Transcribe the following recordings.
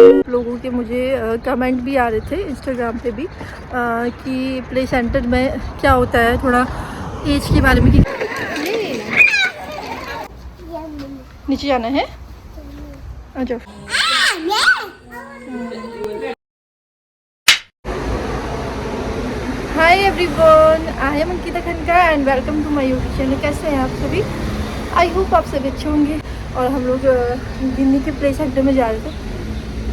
लोगों के मुझे कमेंट भी आ रहे थे इंस्टाग्राम पे भी कि प्ले सेंटर में क्या होता है, थोड़ा एज के बारे में कि नीचे जाना है। अच्छा hi everyone, I am Ankita Khanka and welcome to my YouTube channel. कैसे हैं आप सभी? आई होप आप सभी अच्छे होंगे। और हम लोग गिन्नी के प्ले सेंटर में जा रहे थे,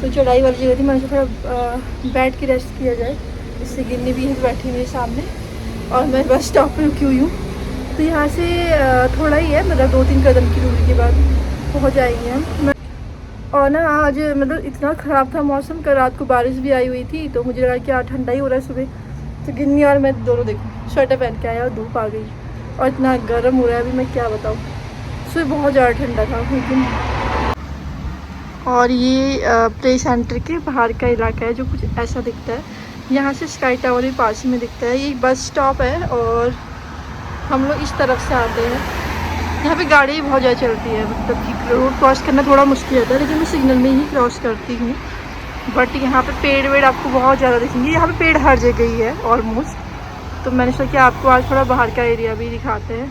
तो चढ़ाई वाली जगह थी। मैंने सोचा थोड़ा बैठ के रेस्ट किया जाए, इससे गिन्नी भी है बैठी हुई है सामने और मैं बस स्टॉप पे रुकी हुई हूँ। तो यहाँ से थोड़ा ही है, मतलब 2-3 कदम की दूरी के बाद पहुँच जाएंगे हम। और ना आज मतलब इतना ख़राब था मौसम, कल रात को बारिश भी आई हुई थी, तो मुझे लगा कि यार ठंडा ही हो रहा है सुबह। तो गिन्नी और मैं दोनों देखो स्वेटर पहन के आया और धूप आ गई और इतना गर्म हो रहा है अभी, मैं क्या बताऊँ। सुबह बहुत ज़्यादा ठंडा था लेकिन। और ये प्ले सेंटर के बाहर का इलाका है जो कुछ ऐसा दिखता है। यहाँ से स्काई टावर भी पास में दिखता है। ये बस स्टॉप है और हम लोग इस तरफ से आते हैं। यहाँ पे गाड़ी बहुत ज़्यादा चलती है, मतलब कि रोड क्रॉस करना थोड़ा मुश्किल होता है, लेकिन मैं सिग्नल में ही क्रॉस करती हूँ। बट यहाँ पे पेड़ वेड़ आपको बहुत ज़्यादा दिखेंगे। यहाँ पे पेड़ हर जगह ही है ऑलमोस्ट। तो मैंने सोचा कि आपको आज थोड़ा बाहर का एरिया भी दिखाते हैं।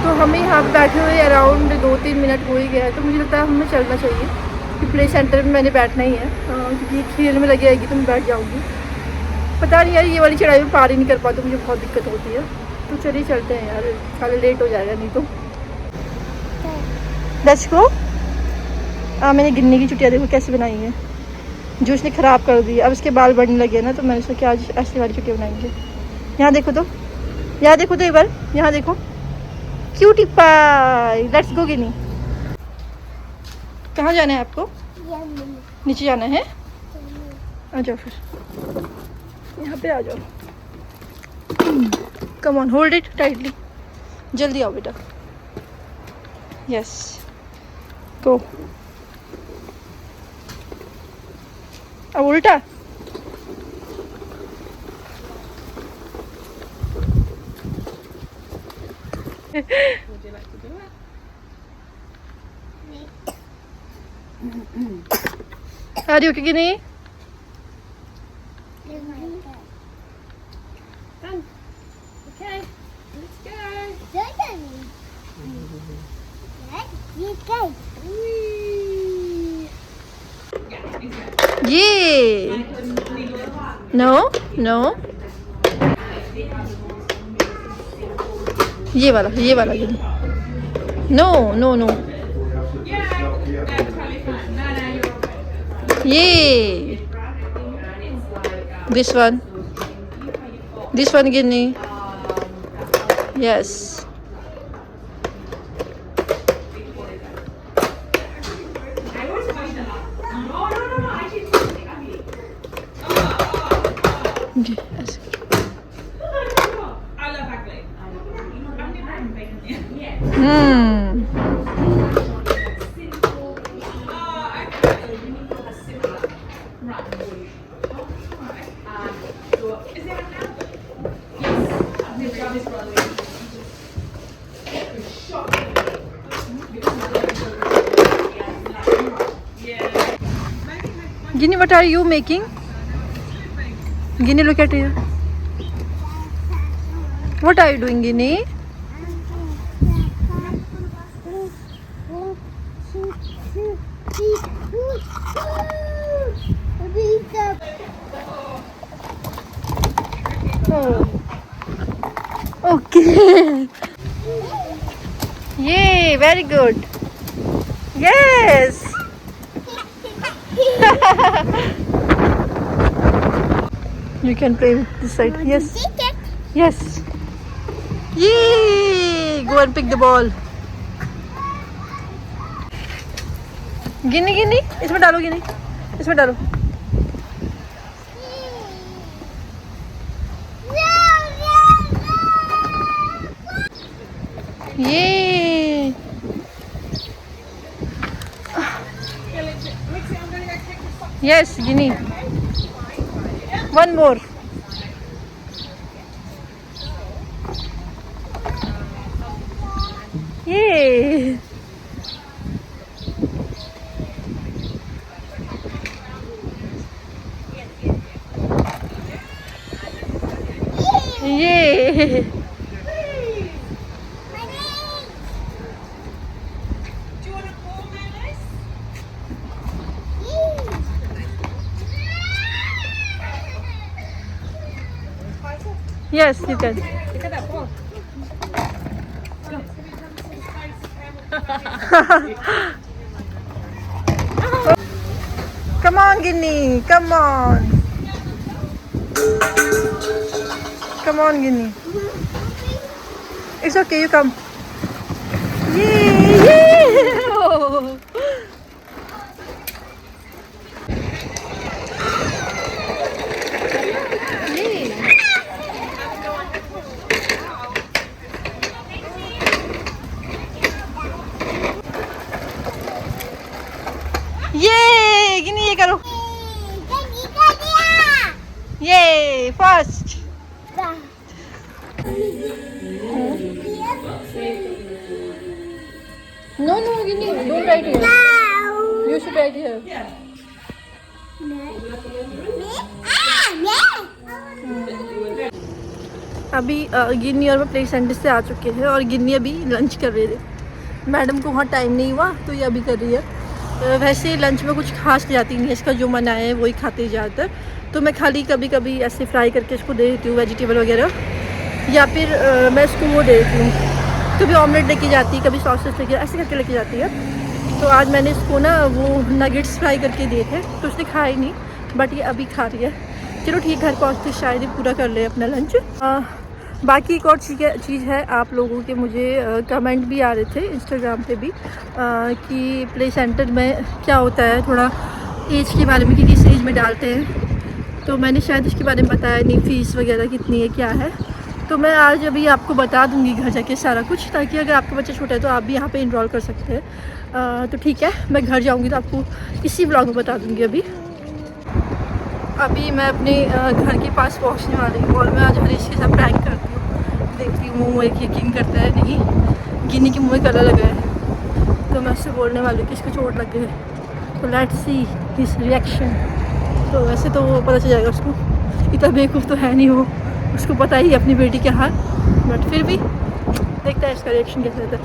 तो हमें यहाँ पे बैठे हुए अराउंड 2-3 मिनट हो ही गया है, तो मुझे लगता है हमें चलना चाहिए कि प्ले सेंटर में मैंने बैठना ही है, क्योंकि खेल में लगी आएगी तो मैं बैठ जाऊँगी। पता नहीं यार, ये वाली चढ़ाई में पार ही नहीं कर पाती, मुझे बहुत दिक्कत होती है। तो चलिए चलते हैं यार, खाली लेट हो जाएगा नहीं तो। Let's go. मैंने गिन्नी की चुटिया देखो कैसे बनाई है, जो उसने ख़राब कर दी। अब इसके बाल बढ़ने लगे ना, तो मैंने सोचा कि आज ऐसी वाली चुटिया बनाएंगे। यहाँ देखो तो, यहाँ देखो तो एक बार, यहाँ देखो क्यूटी पाई। लेट्स गो गिनी। कहाँ जाना है आपको? नीचे जाना है। आ जाओ फिर, यहाँ पे आ जाओ। Come on, hold it tightly. जल्दी आओ बेटा। Yes go. अब उल्टा। Would you like to do it? Are you okay, Ginny? Done. Okay, let's go. Let's go. Yay! No, no. ये वाला गिनी। नो नो नो, ये this one Guinea. Yes Ginny, what are you making? Ginny, look at here. What are you doing, Ginny? Oh. Okay. Yay, very good. Yes. You can play with this side. Yes. Yes. Yay! Go and pick the ball. गिनी, इसमें डालो गिनी, इसमें डालो। ये yes गिनी, one more. ये Yes, you can. Come on, Guinea. Come on. Come on, Guinea. It's okay, you come. Yay! Yay! Oh. ये गिनी ये करो ये first no no Ginny don't write here you should write here अभी Ginny और मैं play centre से आ चुके हैं और गिन्नी अभी लंच कर रहे थे। मैडम को वहाँ टाइम नहीं हुआ तो ये अभी कर रही है। वैसे लंच में कुछ खास जाती नहीं है, इसका जो मन आए वही खाते ज़्यादातर। तो मैं खाली कभी कभी ऐसे फ्राई करके इसको दे देती हूँ वेजिटेबल वगैरह, या फिर मैं इसको वो दे देती हूँ, कभी ऑमलेट लेके जाती है, कभी सॉसेस लेके ऐसे करके लेके जाती है। तो आज मैंने इसको ना वो नगेट्स फ्राई करके दिए थे तो उसने खाया ही नहीं, बट ये अभी खा रही है। चलो ठीक, घर पहुँचते शायद ही पूरा कर ले अपना लंच। बाकी एक और चीज़ है, आप लोगों के मुझे कमेंट भी आ रहे थे इंस्टाग्राम पे भी कि प्ले सेंटर में क्या होता है, थोड़ा एज के बारे में कि किस एज में डालते हैं। तो मैंने शायद इसके बारे में बताया नहीं, फ़ीस वगैरह कितनी है क्या है। तो मैं आज अभी आपको बता दूंगी घर जाके सारा कुछ, ताकि अगर आपका बच्चा छोटा है तो आप भी यहाँ पे इनरोल कर सकते हैं। तो ठीक है, मैं घर जाऊँगी तो आपको इसी ब्लॉग में बता दूँगी। अभी मैं अपने घर के पास पहुंचने वाली हूँ और मैं आज हरीश के साथ प्रैंक करती हूँ, देखती हूँ वो एक यकीन करता है नहीं। गिन्नी के मुँह में कलर लगा है तो मैं उससे बोलने वाली हूँ कि इसको चोट लग गई है, तो लेट्स सी हिज रिएक्शन। तो वैसे तो वो पता चल जाएगा उसको, इतना बेवकूफ़ तो है नहीं वो, उसको पता ही अपनी बेटी के हाल, बट फिर भी देखता है इसका रिएक्शन कैसा रहता है।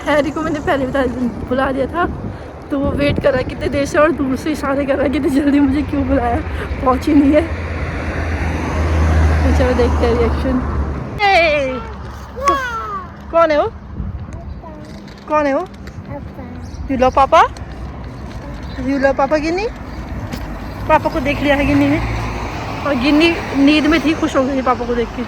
हैरी को मैंने पहले बुला दिया था तो वो वेट कर रहा है कितने देर से और दूर से इशारे कर रहा है कितनी जल्दी मुझे क्यों बुलाया, पहुंच ही नहीं है। तो चलो देखते हैं रिएक्शन। कौन है वो, कौन है वो? यू लव पापा, यू लव पापा। गिन्नी पापा को देख लिया है गिन्नी ने, और गिन्नी नींद में थी, खुश हो गई पापा को देख के।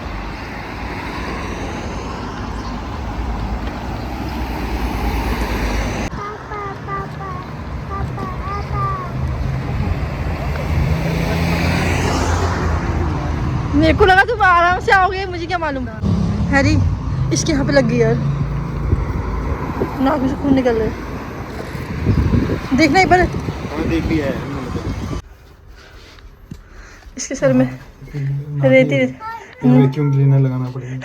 मेरे को लगा तुम आराम से आओगे, मुझे क्या मालूम। हैरी इसके यहाँ पे लग गई यार, नाक में से खून निकल रहा है, देखना एक बार। देख लिया है इसके सर में रेती वैक्यूम क्लीनर लगाना पड़ेगा।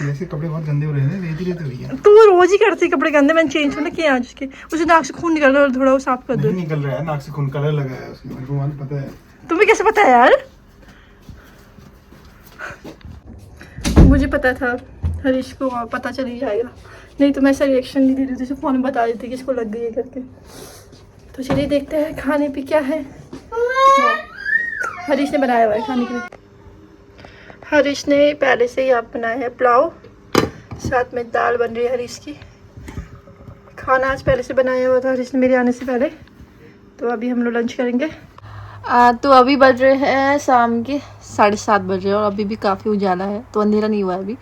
ऐसे कपड़े बहुत गंदे हो रहे हैं, रेती रेती हुई है। तू रोज ही करती कपड़े गंदे, मैंने चेंज होने किया आज उसके, उसे नाक से खून निकल रहा है, थोड़ा वो साफ कर दो। निकल रहा है नाक से खून, कलर लगा है उसमें, मेरे को पता है। तुम्हें कैसे पता है यार? मुझे पता था हरीश को पता चल ही जाएगा, नहीं तो मैं ऐसा रिएक्शन नहीं दे रही थी, फ़ोन में बता देती कि इसको लग गई है करके। तो चलिए देखते हैं खाने पे क्या है। हरीश ने बनाया हुआ है खाने के लिए। हरीश ने पहले से ही आप बनाया है पुलाव, साथ में दाल बन रही है हरीश की। खाना आज पहले से बनाया हुआ था हरीश ने मेरे आने से पहले। तो अभी हम लोग लंच करेंगे। तो अभी बज रहे हैं शाम के 7:30 बज रहे हैं और अभी भी काफ़ी उजाला है, तो अंधेरा नहीं हुआ है अभी।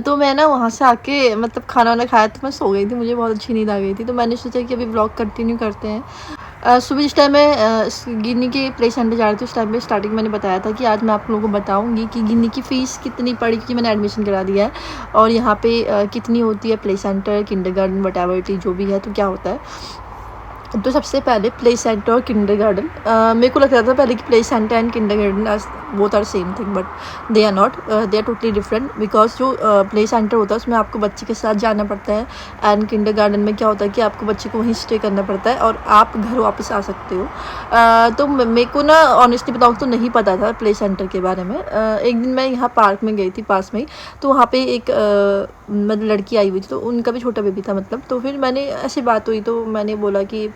तो मैं ना वहाँ से आके मतलब खाना वाना खाया तो मैं सो गई थी, मुझे बहुत अच्छी नींद आ गई थी। तो मैंने सोचा कि अभी ब्लॉग कंटिन्यू करते हैं। सुबह जिस टाइम मैं गिन्नी के प्ले सेंटर जा रही थी उस टाइम में स्टार्टिंग मैंने बताया था कि आज मैं आप लोगों को बताऊंगी कि गिन्नी की फ़ीस कितनी पड़ी, क्योंकि मैंने एडमिशन करा दिया है, और यहाँ पे कितनी होती है प्ले सेंटर, किंडरगार्टन, व्हाटएवर जो भी है, तो क्या होता है। तो सबसे पहले प्ले सेंटर और किंडरगार्टन, मेरे को लगता था पहले कि play centre and kindergarten both are same thing, but they are not, they are totally different. Because जो प्ले सेंटर होता है उसमें आपको बच्चे के साथ जाना पड़ता है, एंड किंडरगार्टन में क्या होता है कि आपको बच्चे को वहीं स्टे करना पड़ता है और आप घर वापस आ सकते हो। तो मेरे को ना ऑनेस्टली बताऊँ तो नहीं पता था प्ले सेंटर के बारे में। एक दिन मैं यहाँ पार्क में गई थी पास में ही, तो वहाँ पे एक मतलब लड़की आई हुई थी, तो उनका भी छोटा बेबी था मतलब। तो फिर मैंने ऐसी बात हुई तो मैंने बोला कि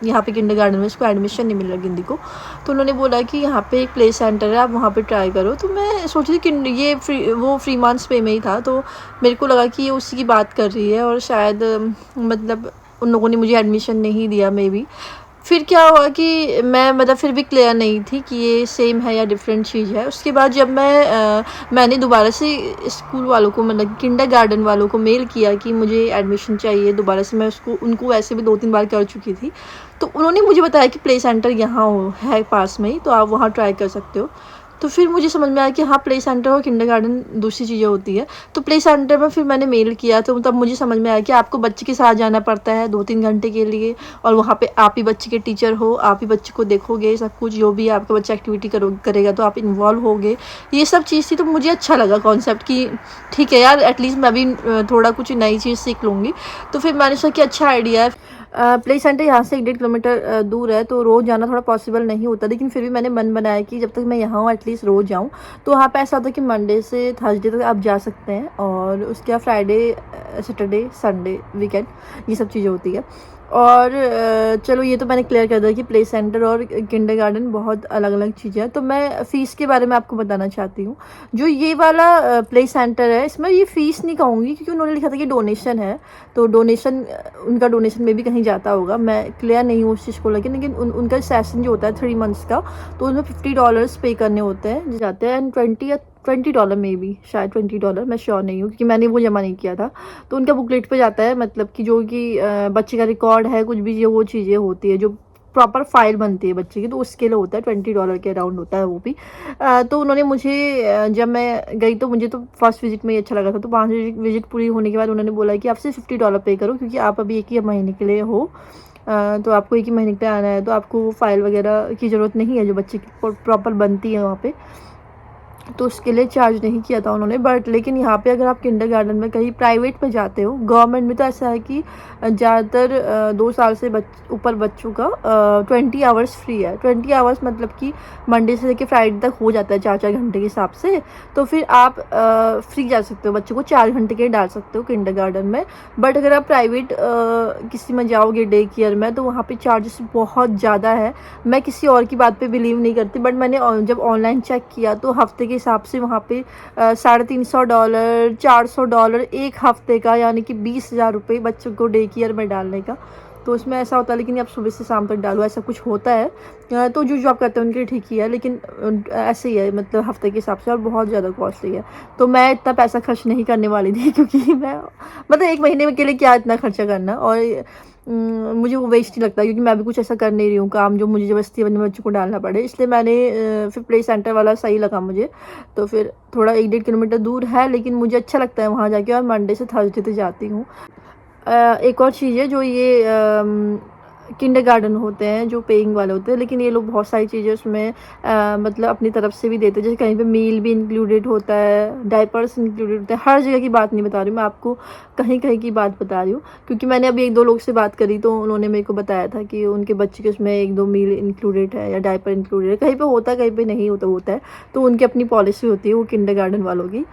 यहाँ पे किंडरगार्टन में इसको एडमिशन नहीं मिल रहा गिन्नी को। तो उन्होंने बोला कि यहाँ पे एक प्ले सेंटर है, आप वहाँ पे ट्राई करो। तो मैं सोच रही थी कि ये फ्री मंथ्स पे में ही था, तो मेरे को लगा कि ये उसी की बात कर रही है और शायद मतलब उन लोगों ने मुझे एडमिशन नहीं दिया मे बी। फिर क्या हुआ कि मैं मतलब फिर भी क्लियर नहीं थी कि ये सेम है या डिफरेंट चीज़ है। उसके बाद जब मैंने दोबारा से स्कूल वालों को मतलब किंडरगार्टन वालों को मेल किया कि मुझे एडमिशन चाहिए दोबारा से, मैं उनको वैसे भी 2-3 बार कर चुकी थी, तो उन्होंने मुझे बताया कि प्ले सेंटर यहाँ है पास में ही, तो आप वहाँ ट्राई कर सकते हो। तो फिर मुझे समझ में आया कि हाँ प्ले सेंटर और किंडरगार्टन दूसरी चीज़ें होती है। तो प्ले सेंटर में फिर मैंने मेल किया, तो तब मुझे समझ में आया कि आपको बच्चे के साथ जाना पड़ता है 2-3 घंटे के लिए, और वहाँ पे आप ही बच्चे के टीचर हो, आप ही बच्चे को देखोगे, सब कुछ जो भी आपका बच्चा एक्टिविटी करेगा तो आप इन्वॉल्व होगे, ये सब चीज़ थी। तो मुझे अच्छा लगा कॉन्सेप्ट कि ठीक है यार एटलीस्ट मैं भी थोड़ा कुछ नई चीज़ सीख लूँगी। तो फिर मैंने सोचा कि अच्छा आइडिया है। प्ले सेंटर यहाँ से 1-1.5 किलोमीटर दूर है, तो रोज़ जाना थोड़ा पॉसिबल नहीं होता, लेकिन फिर भी मैंने मन बनाया कि जब तक मैं यहाँ हूँ एटलीस्ट रोज़ जाऊँ। तो वहाँ पे ऐसा होता है कि मंडे से थर्सडे तक आप जा सकते हैं, और उसके बाद फ्राइडे, सैटरडे, संडे, वीकेंड, ये सब चीज़ें होती है। और चलो ये तो मैंने क्लियर कर दिया कि प्ले सेंटर और किंडरगार्टन बहुत अलग अलग चीज़ें हैं। तो मैं फ़ीस के बारे में आपको बताना चाहती हूँ। जो ये वाला प्ले सेंटर है, इसमें ये फ़ीस नहीं कहूँगी क्योंकि उन्होंने लिखा था कि डोनेशन है, तो डोनेशन उनका डोनेशन में भी कहीं जाता होगा, मैं क्लियर नहीं हूँ उस चीज़ को लेकिन उनका सेशन जो होता है 3 मंथ्स का, तो उसमें $50 पे करने होते हैं जाते हैं, एंड $20 में भी, शायद $20, मैं श्योर नहीं हूँ क्योंकि मैंने वो जमा नहीं किया था। तो उनका बुकलेट पे जाता है, मतलब कि जो कि बच्चे का रिकॉर्ड है, कुछ भी वो चीज़ें होती है जो प्रॉपर फाइल बनती है बच्चे की, तो उसके लिए होता है $20 के अराउंड होता है वो भी। तो उन्होंने मुझे जब मैं गई तो मुझे तो फर्स्ट विजिट में ही अच्छा लगा था। तो 5 विजिट पूरी होने के बाद उन्होंने बोला कि आप सिर्फ $50 पे करो क्योंकि आप अभी 1 ही महीने के लिए हो, तो आपको 1 ही महीने के लिए आना है, तो आपको वो फाइल वगैरह की ज़रूरत नहीं है जो बच्चे की प्रॉपर बनती है वहाँ पर। तो उसके लिए चार्ज नहीं किया था उन्होंने। बट लेकिन यहाँ पे अगर आप किंडरगार्टन में कहीं प्राइवेट में जाते हो, गवर्नमेंट में तो ऐसा है कि ज़्यादातर 2 साल से ऊपर बच्चों का 20 आवर्स फ्री है। 20 आवर्स मतलब कि मंडे से लेकर फ्राइडे तक हो जाता है 4-4 घंटे के हिसाब से। तो फिर आप फ्री जा सकते हो, बच्चों को 4 घंटे के डाल सकते हो किंडरगार्टन में। बट अगर आप प्राइवेट किसी में जाओगे डे केयर में, तो वहाँ पर चार्जेस बहुत ज़्यादा है। मैं किसी और की बात पर बिलीव नहीं करती, बट मैंने जब ऑनलाइन चेक किया तो हफ्ते के हिसाब से वहाँ पे $350, $400 एक हफ्ते का, यानी कि 20,000 रुपये बच्चों को डे केयर में डालने का। तो उसमें ऐसा होता है, लेकिन आप सुबह से शाम तक डालो, ऐसा कुछ होता है। तो जो जॉब करते हैं उनके लिए ठीक ही है, लेकिन ऐसे ही है मतलब हफ्ते के हिसाब से, और बहुत ज़्यादा कॉस्टली है। तो मैं इतना पैसा खर्च नहीं करने वाली थी क्योंकि मैं मतलब 1 महीने के लिए क्या इतना खर्चा करना, और मुझे वो वेस्ट ही लगता है क्योंकि मैं भी कुछ ऐसा कर नहीं रही हूँ काम जो मुझे ज़बरदस्ती अपने बच्चों को डालना पड़े। इसलिए मैंने फिर प्ले सेंटर वाला सही लगा मुझे। तो फिर थोड़ा 1-1.5 किलोमीटर दूर है, लेकिन मुझे अच्छा लगता है वहाँ जाके, और मंडे से थर्सडे तक जाती हूँ। एक और चीज़ है, जो ये किंडरगार्टन होते हैं जो पेइंग वाले होते हैं, लेकिन ये लोग बहुत सारी चीज़ें उसमें मतलब अपनी तरफ से भी देते हैं। जैसे कहीं पे मील भी इंक्लूडेड होता है, डायपर्स इंक्लूडेड होते हैं। हर जगह की बात नहीं बता रही मैं आपको, कहीं कहीं की बात बता रही हूँ, क्योंकि मैंने अभी 1-2 लोग से बात करी तो उन्होंने मेरे को बताया था कि उनके बच्चे के उसमें 1-2 मील इंक्लूडेड है या डायपर इंक्लूडेड है। कहीं पर होता है, कहीं पर नहीं होता है। तो उनकी अपनी पॉलिसी होती है वो किंडरगार्टन वालों की।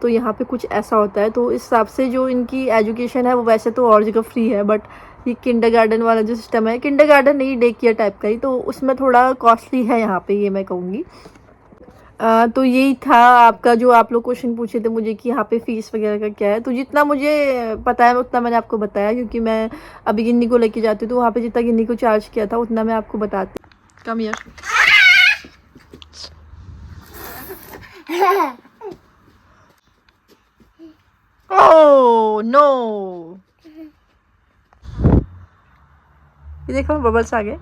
तो यहाँ पे कुछ ऐसा होता है, तो इस हिसाब से जो इनकी एजुकेशन है वो वैसे तो और जगह फ्री है, बट ये किंडरगार्टन वाला जो सिस्टम है, किंडरगार्टन नहीं डे केयर टाइप का ही, तो उसमें थोड़ा कॉस्टली है यहाँ पे, ये मैं कहूँगी। तो यही था आपका, जो आप लोग क्वेश्चन पूछे थे मुझे कि यहाँ पे फ़ीस वगैरह का क्या है। तो जितना मुझे पता है उतना मैंने आपको बताया, क्योंकि मैं अभी गिन्नी को लेके जाती हूँ, तो वहाँ पे जितना गिन्नी को चार्ज किया था उतना मैं आपको बताती हूँ। कम यार ओह नो, ये देखो बबल्स आ गए।